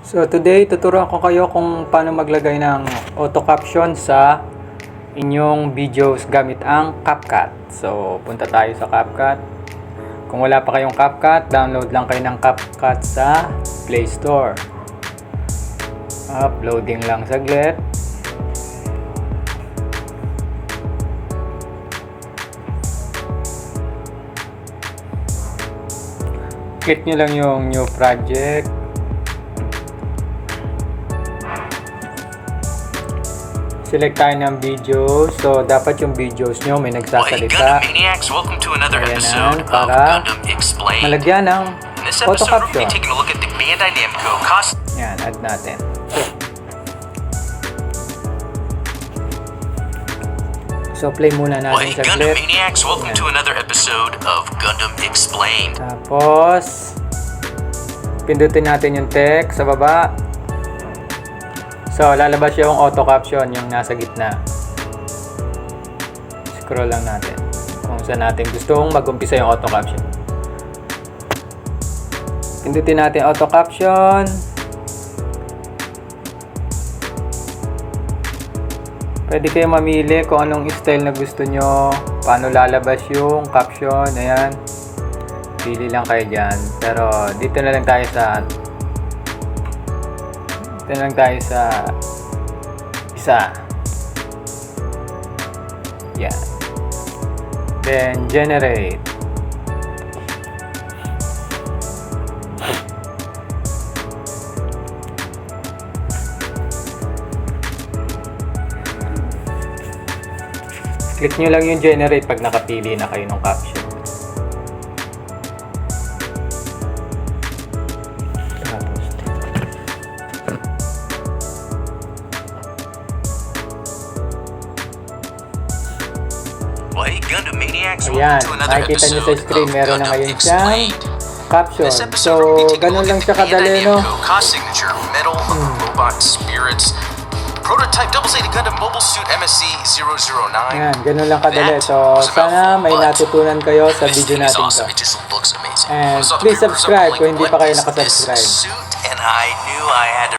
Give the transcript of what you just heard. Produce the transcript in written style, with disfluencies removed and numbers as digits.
So today, tuturuan ko kayo kung paano maglagay ng auto caption sa inyong videos gamit ang CapCut. So punta tayo sa CapCut. Kung wala pa kayong CapCut, download lang kayo ng CapCut sa Play Store. Uploading lang saglit. Click nyo lang yung new project. Select tayo ng video. So, dapat yung videos nyo may nagsasalita. Ayan, para malagyan ng auto caption. Yan, add natin. So, play muna natin saglit. Tapos, pindutin natin yung text sa baba. So, lalabas yung auto caption, yung nasa gitna. Scroll lang natin kung saan natin gustong mag-umpisa yung auto caption. Pindutin natin auto caption. Pwede kayo mamili kung anong style na gusto nyo, paano lalabas yung caption. Ayan, pili lang kayo dyan. Pero dito na lang tayo sa isa. Yan. Then generate. Click nyo lang yung generate pag nakapili na kayo ng caption. Ayan, makikita nyo sa screen, meron na ngayon siyang caption. So, ganun lang siya kadali, no? Ayan, ganun lang kadali. So, sana may natutunan kayo sa video natin to. And please subscribe kung hindi pa kayo nakasubscribe.